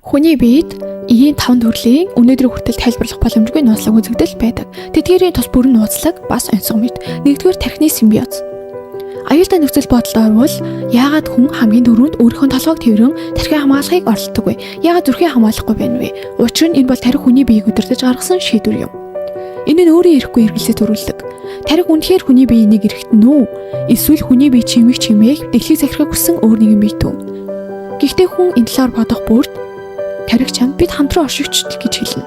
Хүний биед эгийн 5 төрлийн өнөөдрийн хүртэл тайлбарлах боломжгүй нууцлаг үзэгдэл байдаг. Тэдгээрийн тус бүрэн нууцлаг бас онцгой мэт. Нэгдүгээр тархины симбиоз. Аюултай нөхцөл бодолд орвол яагаад хүн хамгийн дөрөнд өөрийнхөө толгойг тэрэн тархин хамгаалахыг оролддог вэ? Яагаад зүрхийг хамгаалахгүй байна вэ? Учир нь энэ бол тархи хүний биеийг удирдах гаргасан шийдвэр юм. Энэ нь өөрийн эрэхгүй эргэлзээ төрүүлдэг. Тархи үнэхээр хүний биеийг эргэтэн үү? Эсвэл хүний бие чимээх дэлхийг захирахыг хүссэн өөр нэгэн бие төв? Гэхдээ хүн энэ талаар бодох бүрд тархи чам бид хамтран оршигчдэл гэж хэлнэ.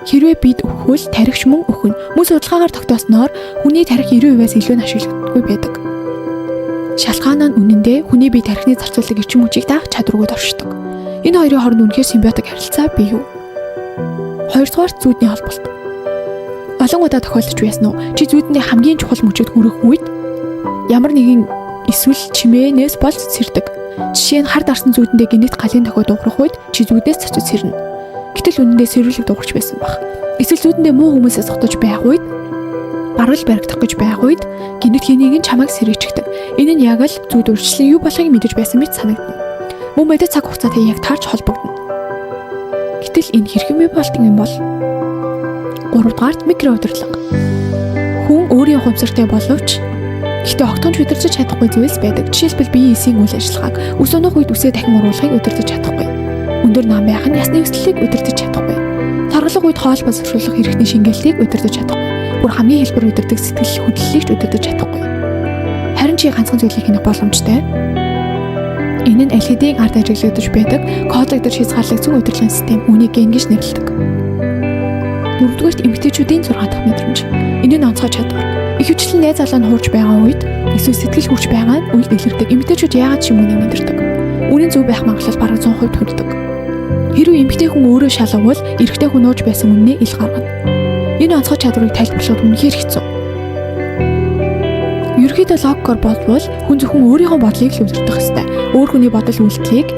Хэрвээ бид өхвөл тархич мөн өхнө. Мөн судалгаагаар тогтоосноор хүний тархи 90%-аас илүү нь ашиглагдахгүй байдаг. Шалтгаан нь үнэндээ хүний бие тархины зарцуулалтыг эрчим хүчийг даах чадваргүйд оршдог. Энэ хоёрын хооронд үнэхээр симбиотик харилцаа бий юу? Хоёрдугаар зүүдний холболт. Олон удаа тохиолдож байсан уу? Чи зүүдэндээ хамгийн чухал мөчөд хүрэх үед ямар нэгэн эсвэл чимээнээс болж сэрдэг. Жишээ нь хар дарсан зүүдэндээ генет галын тохиод дуурах үед чи зүүднээс цочод сэрнэ. Гэтэл үнэндээ сэрүүлэг дуурч байсан баг. Эсвэл зүүдэндээ муу хүмүүсээс зогтож байх үед баруул баригдах гэж байх үед генет хэнийг нь чамайг сэрээчгдэг. Энэ нь яг л зүүд урьдчилан юу болохыг мэдэж байсан мэт санагдана. Мөн мэдээ цаг хугацаатай яг таарч холбогдно. Гэтэл энэ хэрхэн болдог юм бол? 3-р микро удирдлага. Хүн өөрийн хувьсартай боловч гэхдээ огтхонч удирдах чадахгүй зүйлс байдаг. Жишээлбэл биеийн эсийн үйл ажиллагааг үс унах үед үсээ дахин оруулахыг удирдах чадахгүй. Өндөр нам байх нь ясны өслөлийг удирдах чадахгүй. Таргалах үед хоол боловсруулах хэрэгтний шингээлтийг удирдах чадахгүй. Бүр хамгийн хэлбэр удирдах сэтгэл хөдлөлийг ч удирдах чадахгүй. Харин чи ганцхан зүйлийг хийх боломжтой. Энэ нь аль хэдийн ард ажиглагдаж байдаг кодлогдож хязгаарлагдсан удирдлагын систем, үүнийг ген гэж нэрлэдэг. 4-р эмэгтэйчүүдийн 6 дахь мэдрэмж. Энэ нь онцгой чадвар. Их хүчлэн найз залуу нь хуурж байгаа үед эсвэл сэтгэл хүрч байгаа үед илэрдэг. Эмэгтэйчүүд яагаад ч юм уу мэдэрдэг. Үнэн зөв байх магадлал бараг 100% төрдөг. Хэрвээ эмэгтэй хүн өөрөө шалгавал эрэгтэй хүн ууж байсан үннийг ил гаргана. Энэ онцгой чадварыг тайлбарлахад үнэхээр хэцүү. Ерөнхийдөө логикоор бодвол хүн зөвхөн өөрийнхөө бодлыг л удирдах ёстой. Өөр хүний бодол үйлдэлийг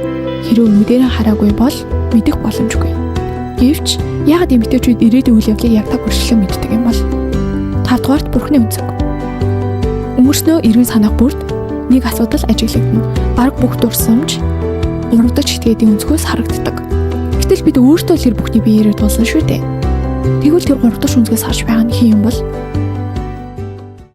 хэрвээ нүдэрээ хараагүй бол мэдэх боломжгүй. Гэвч яагаад эмэгтэйчүүд ирээдүйн үйл явдлыг яг та хүршилэн мэддэг юм бол? 5-р бурхны үнцэг. Өмөрснөө эргэн санах бүрд нэг асуудал ажиглагдана. Бараг бүх дурсамж урагдаж итгээдийн өнцгөөс харагддаг. Гэтэл бид өөртөө л тэр бүхний биеэрээ тулсан шүү дээ. Тэгвэл тэр урагдаж өнцгөөс харж байгаа нь хин юм бол